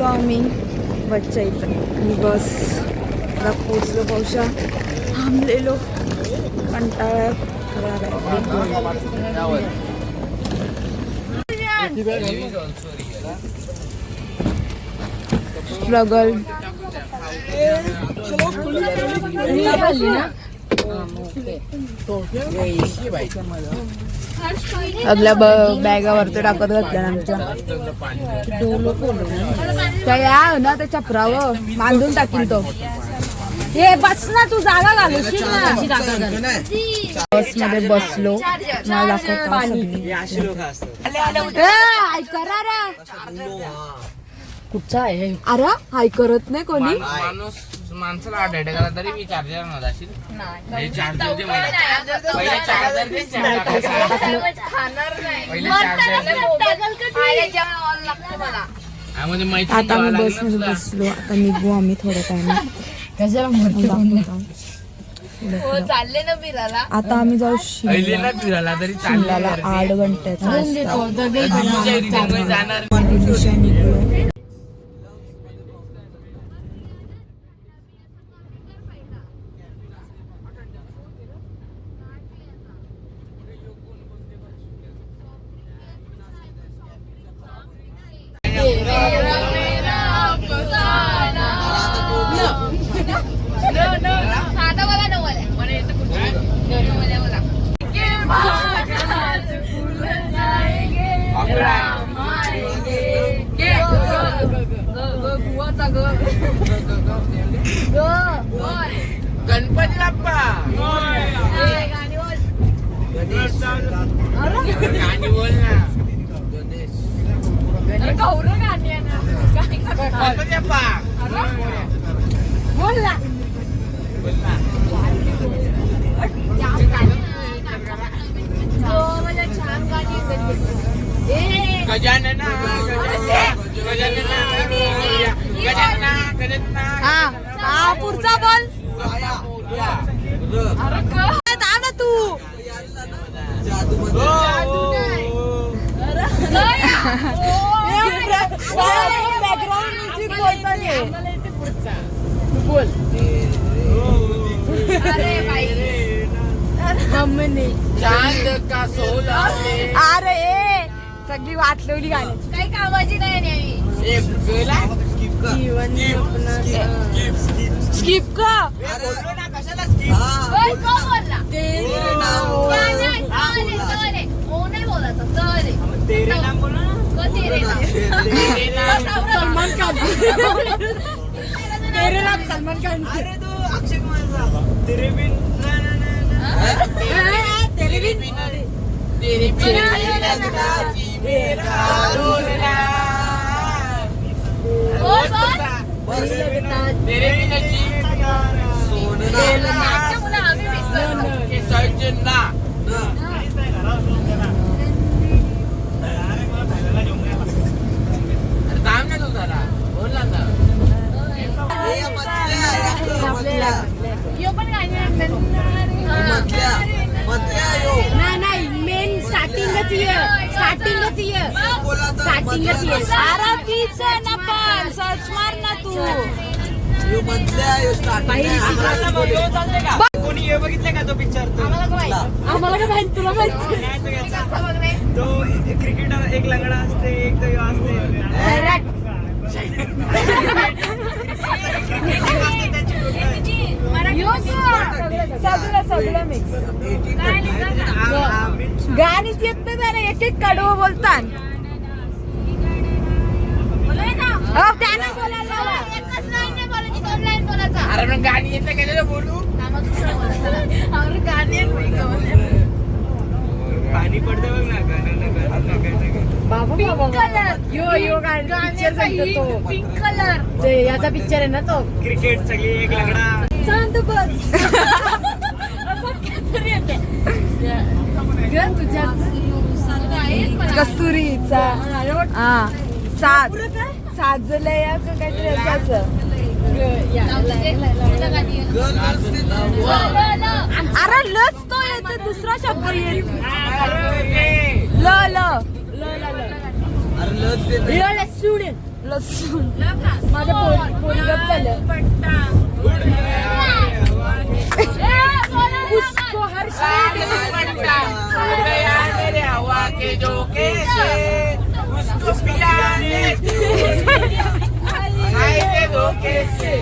आम्ही बच्चा इथं आणि बसला पोचलो बहुशा थांबलेलो कंटाळा स्ट्रगल आपल्या बॅगावरती टाकत घातल्या आमच्या त्या या ना त्या चपरावर बांधून टाकीन तो. हे बस ना तू जागा घालूशील ना. बस मध्ये बसलो मला कुठचा आहे अरे हाय करत नाही कोणी माणसाला अटेंड करा तरी मी चार्जर नव्हता चार्जर दे मला पहिले चार्जर दे आता मी बस मध्ये बसलो. आता निघू आम्ही थोडं टाइम. आता आम्ही जाऊ शिमल्याला 8 घंट्याचा निघलो. गणपती बाप्पा गाणी बोल ना. गणपती बाप्पा बोल ना. गजानना हा पुढचा बोल ना तू. बोल चांद का सोला अरे सगळी वाचलवली गाण्याची काही कामाची नाही. स्किप का सलमान खान सलमान खान अक्षय कुमार तेरे बिन तेरे बिन तेरे बिन सजना थांब ना तू जरा बोलला ना. नाही मेन स्टार्टिंगच ना पण सर्च मार ना तू. कोणी बघितलं का तो पिक्चर? आम्हाला काय माहिती तुला माहिती तो क्रिकेटर एक लंगडा असते एक तो असते सगळं मिक्स गाणीच येत नाही त्याला एक एक कडवं बोलतात. त्यानं बोलायला अरे मग गाणी येत नाही का बोलू पाणी पडतं बघ ना पिंक कलर याचा पिक्चर आहे ना तो क्रिकेट सगळी एक लंगडा शांत बस. कस्तुरीचा साजलंय काहीतरी असायचं. अरे लच तो येतो दुसरा शब्द येईल. ल ल ल ल ल ल लसूण माझं पोट गप झालं. उसको हर मेरे हवा के झोंके से उसको पिलाने के धोखे से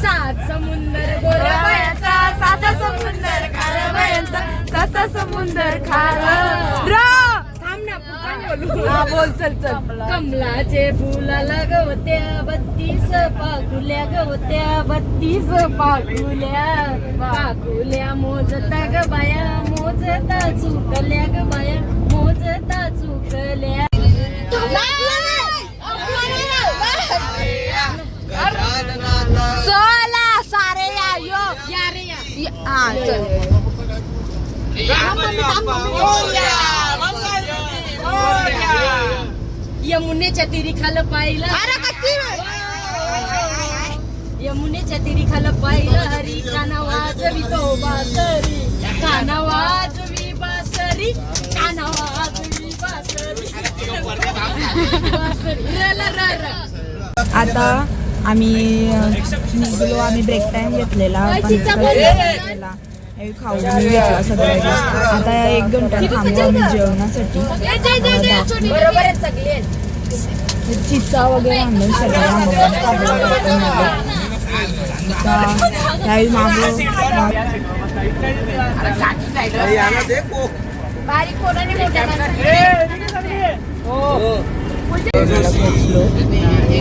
सात समुंदर गोऱ्या बायांचा, साता समुंदर खाऱ्या बायांचा, साता समुंदर खारा. थांब ना, बोलू. हा बोल, चल चल. कमलाचे फुलाला गवत्या 32 पाकुल्या, गवत्या 32 पाकुल्या. पाकुल्या मोजता ग बाया, मोजता चुकल्या ग बाया, मोजता चुकल्या. सोला सारे या रे या. हा चल. यमुनेच्या तिरी खाल पाहिलं, यमुनेच्या तिरी खाल पाहिलं हरी. काना वाजवी तो बासरी, काना वाजवी बासरी, काना वाजवी बासरी. आता आम्ही निघलो. आम्ही ब्रेक टाइम घेतलेला, खाऊन घेतला सगळ्या. आता 1 घंटा थांबलो आम्ही जेवणासाठी. चिचा वगैरे आणून सगळं त्यावेळी मागलो.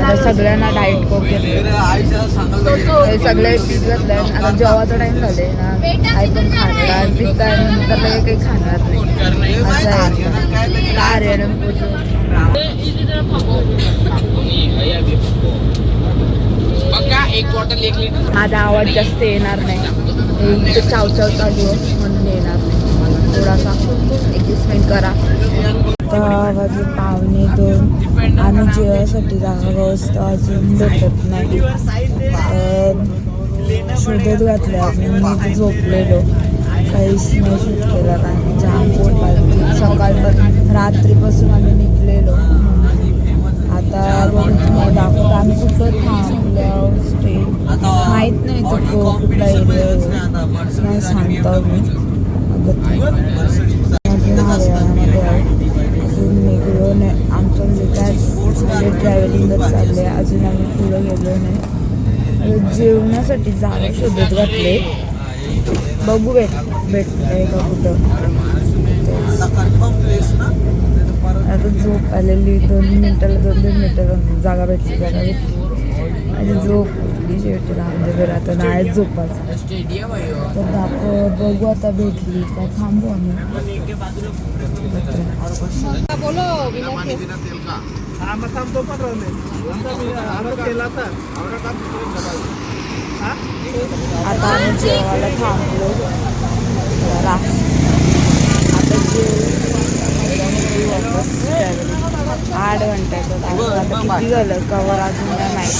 आता सगळ्यांना डाएट कोक सगळे घेतलंय. आता जेवायचा टाइम झाले ना, काही पण खाणार पितानंतर काही खाणार नाही असं आहे. माझा आवाज जास्त येणार नाही, चाव चाव चालू म्हणून येणार नाही. थोडासा ॲडजस्टमेंट करा. वाजले 1:45. आम्ही जेवायसाठी जागा व्यवस्था अजून भेटत नाही. शोधत घातल्या. मी झोपलेलो, काहीच नाही शूट केला. आणि जाम पोट पाहिजे. सकाळपासून रात्रीपासून आम्ही निघलेलो. आता बघून तुम्हाला दाखवतो आम्ही कुठं थांबलं. स्टे माहीत नाही तो कुठला एरिया नाही सांगतो मी. अजून निघलो नाही. आमचं म्हणजे काय ट्रॅव्हलिंगच चालले. अजून आम्ही पुढं गेलो नाही. जेवणासाठी जागा शोधत घातले. बघू भेटतंय का कुठं. आता झोप आलेली. 2 मिनिटाला जागा भेटली. आणि झोप उठली शेवटी. रामदेवर आता नाही झोपायचं तर बघू आता भेटली का. थांबू आम्ही. आता आम्ही जेवायला थांबलो. आता वापस 8 घंट्याचं तास. आता किती झालं कवर अजून नाही.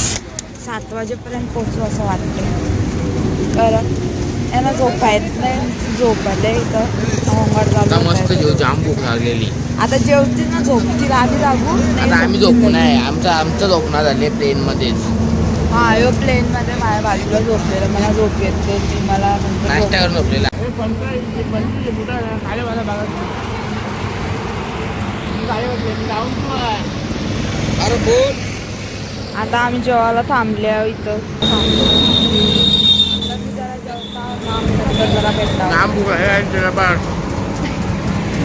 7 वाजेपर्यंत पोचू असं वाटतं. कारण यांना झोपा येत नाही. झोप आले इथं होंगाट चालू मस्त जेव. जाम भूक लागलेली. आता जेवतील ना, झोपतील. आम्ही जागू. आता आम्ही झोपू नाही. आमचं झोपणार झाले प्लेन मध्येच. हा यो प्लेन मध्ये माझ्या बाजूला झोपलेलं. मला झोप येते ती. मला नाश्ता करून झोपलेला. अरे बोल. आता आम्ही जेवायला थांबले इथं. जरा भेटला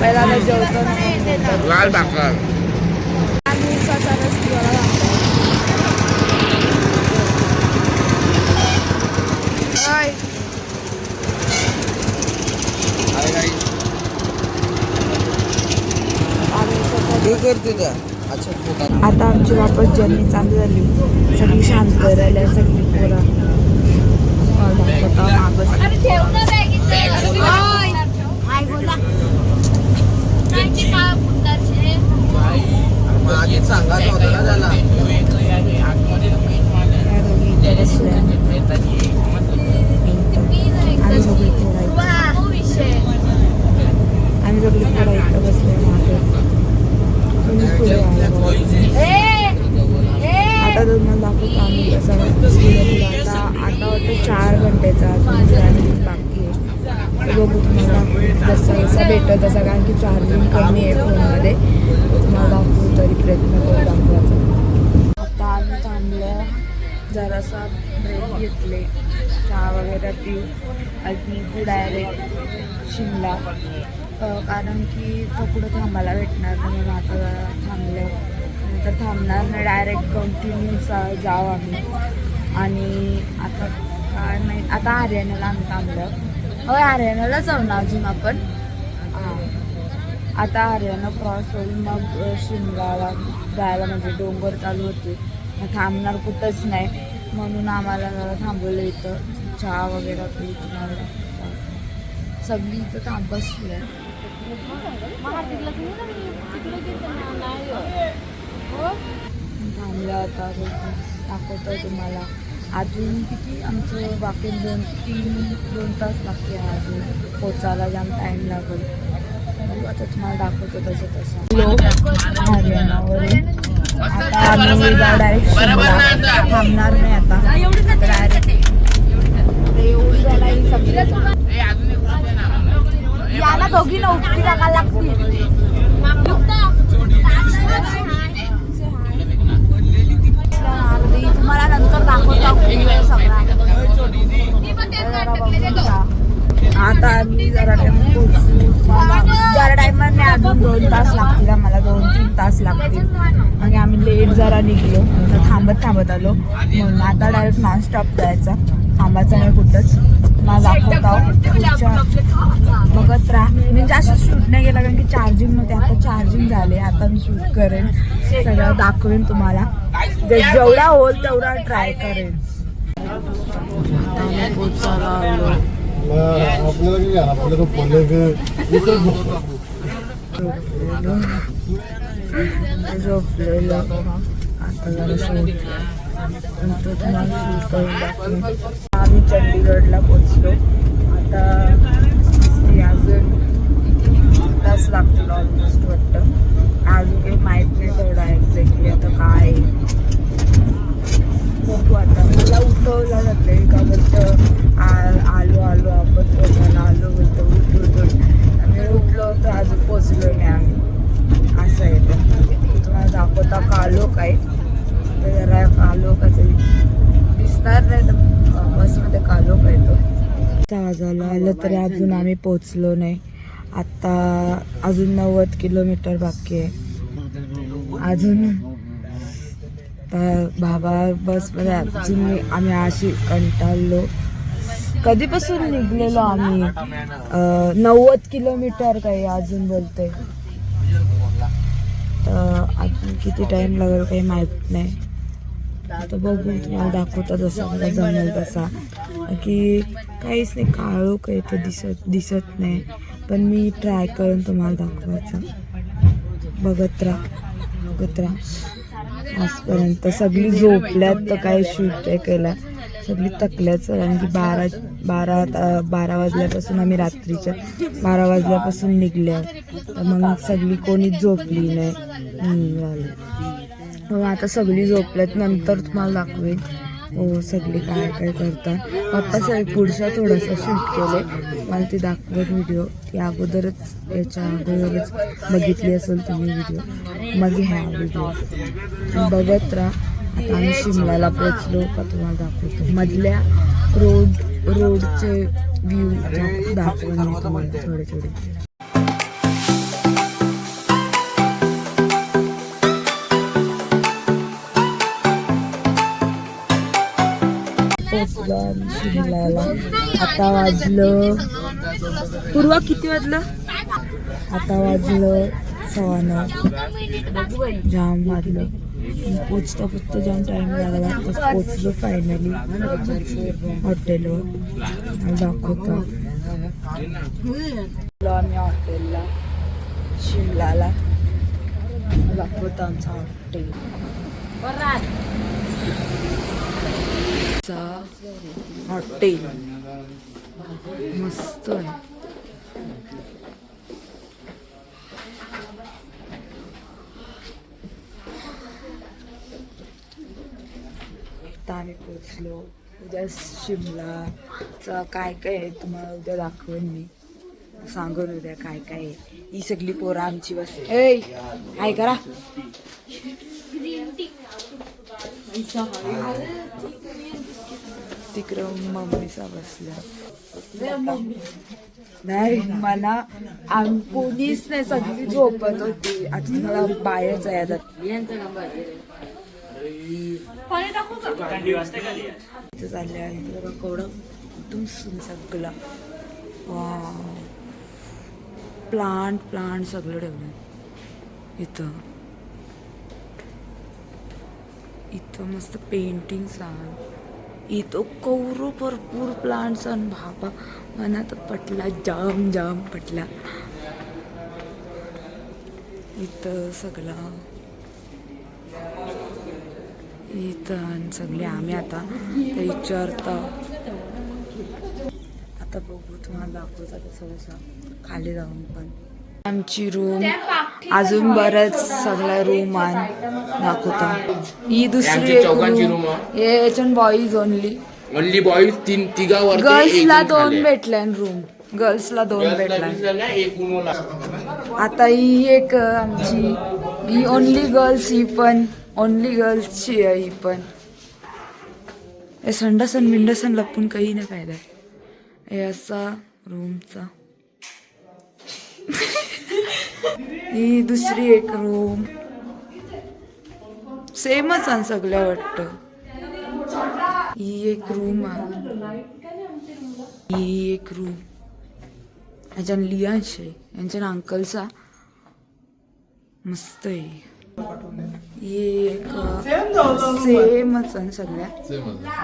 पहिला जेवतो. लाल भाकर. आम्ही स्वतः रस्त्याला आता आमची वापस जर्नी चालू झाली. सगळी शांत राहिल्या. सगळी पोरं आम्ही सगळी पोरं इथं बसले. मागे आता तुम्हाला दाखवतो आम्ही कसं आता वाटतं 4 घंटेचा अजून बाकी आहे. तर बघू तुम्हाला दाखवू जसं जसं भेटत तसं, कारण की चार्जिंग कमी आहे फोनमध्ये. तुम्हाला दाखवू तरी प्रयत्न करू दाखवायचा. आता आम्ही थांबलं, जरासा ब्रेक घेतले, चहा वगैरे पिऊ आणि डायरेक्ट शिमला, कारण की तो पुढं थांबायला भेटणार नाही. म्हणून आता जरा थांबलं, नंतर थांबणार नाही, डायरेक्ट कंटिन्यू जाऊ आम्ही. आणि आता काय नाही, आता हरियाणाला आम्ही थांबलं. होय हरियाणाला जाऊ ना अजून आपण. आता हरियाणा क्रॉस होईल, मग शिमलाला जायला म्हणजे डोंगर चालू होते. मग थांबणार कुठंच नाही, म्हणून आम्हाला जरा थांबवलं इथं, चहा वगैरे पिऊ. तुम्हाला सगळी इथं बसली आहे. थांबलं आता दाखवतो तुम्हाला. अजून किती आमचं बाकी 2 तास बाकी आहे अजून पोचायला, जाम टाईम लागेल. आता तुम्हाला दाखवतो तसं हरियाणावरून. आता आम्ही डायरेक्ट थांबणार नाही आता, डायरेक्ट एवढी झाला सगळी याला दोघी नौकरी टाकायला लागतील. तुम्हाला नंतर दाखवतो सगळा. आता आम्ही जरा टाइम पोहोचू, जरा टायमाने अजून 2 तास लागतील आम्हाला, 2-3 तास लागतील. म्हणजे आम्ही लेट जरा निघलो, थांबत आलो, म्हणून आता डायरेक्ट नॉनस्टॉप जायचा, थांबायचं नाही कुठंच. मला दाखवता बघत राहा. मी जास्त शूट नाही केलं कारण की चार्जिंग नव्हते, आता चार्जिंग झाले. आता मी शूट करेन, सगळं दाखवेन तुम्हाला, जेवढा होईल तेवढा ट्राय करेन. झोपलेलो आता जरा शूट आम्ही चंडीगडला पोचलो. आता अजून 3 तास लागतील ऑलमोस्ट वाटतं. अजून काही माहीत नाही तेवढा एक्झॅक्टली आता काय. बघू आता. मला उठवलं जातं का बोलतं आलो आपण पोचायला आलो, बोलतो उठून आम्ही उठलो होतो, अजून पोचलो नाही आम्ही. असं आहे तर तुम्हाला दाखवता कालो काय तर जरा कालो कसं दिसणार नाही तर बसमध्ये कालो काय तो. जहाजाला आलं तरी अजून आम्ही पोचलो नाही. आता अजून 90 किलोमीटर बाकी आहे अजून. तर बाबा बसमध्ये अजून आम्ही अशी कंटाळलो. कधीपासून निघलेलो आम्ही 90 किलोमीटर काही अजून बोलतोय. तर अजून किती टाइम लागेल काही माहीत नाही. आता बघू तुम्हाला दाखवता जसं मला जमेल तसा. की काहीच नाही, काळो काही तर दिसत नाही, पण मी ट्राय करून तुम्हाला दाखवायचं. बघत राहा आजपर्यंत. सगळी झोपल्यात तर काही शूट नाही केला, सगळी थकल्याच. आणि की 12 वाजल्यापासून आम्ही रात्रीच्या 12 वाजल्यापासून निघल्या, तर मग सगळी कोणीच झोपली नाही. आता सगळी झोपल्यात, नंतर तुम्हाला दाखवेन हो सगळी काय करतात. आता सगळी पुढच्या थोडंसं शूट केले, मला ती दाखवत व्हिडिओ. ती याच्या अगोदरच बघितली असेल तुम्ही व्हिडिओ, मग ह्या व्हिडिओ बघत राहा. आता आम्ही शिमल्याला पोचलो का तुम्हाला दाखवतो. मधल्या रोडचे व्ह्यू दाखवून तुम्हाला थोडे. पोचलो आम्ही शिमल्याला. आता वाजलं पूर्वा किती वाजलं? आता वाजलं 9:15. जाम वाजलं. पोचता जाम टाइम लागला. पोचलो फायनली हॉटेलवर. दाखवतो आम्ही हॉटेलला शिमलाला. दाखवतो आमचं हॉटेल. हॉटेल मस्त आहे. आता आम्ही पोचलो. उद्या शिमलाचं काय काय आहे तुम्हाला उद्या दाखवेन मी, सांगून उद्या काय काय आहे. ही सगळी पोरं आमची बस काय करा तिकडं मम्मीचा बसल्या नाही मला कोणीच नाही, सगळी झोपत होती. आता मला बाहेरच आहे आता चालले आहे बघा केवढं एकदम सगळं प्लांट सगळं ठेवलं इथं मस्त पेंटिंग्स आहे. इथं कौरो भरपूर प्लांट्स आणि बाबा मना तर पटला जाम पटला. इथं सगळं इथं सगळे आम्ही आता ते विचारता. आता बघू तुम्हाला दाखवता थोडंसं खाली जाऊन. पण आमची रूम अजून बरंच सगळ्या रूम दाखवता. ही दुसरी एक रूम हे याच्यात बॉईज ओनली बॉईज तिघावर गर्ल्सला 2 भेटल्या रूम. गर्ल्सला 2 भेटल्या. आता ही एक आमची ही ओनली गर्ल्स, ही पण ओनली गर्ल्सची आहे. ही पण हे संडासन विंडसन लपून काही ना फायदा. हे असा रूमचा. ही दुसरी एक रूम सेमच आहे सगळ्या वाटतं. ही एक रूम आहे. ही एक रूम ह्याच्यात लियांश आहे, यांच्या अंकलचा मस्त आहे. ही एक सेमच आहे सगळ्या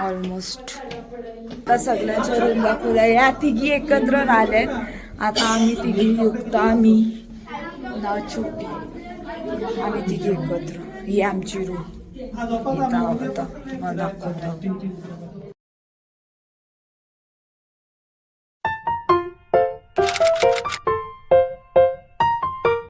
ऑलमोस्ट. आता सगळ्यांच्या रूम दाखवल्या. या तिघी एकत्र राहिल्यात. आता आम्ही तिघी युक्त आम्ही ना छोटी आम्ही तिघी एकत्र. ही आमची रूम. आता तुम्हाला दाखवतो.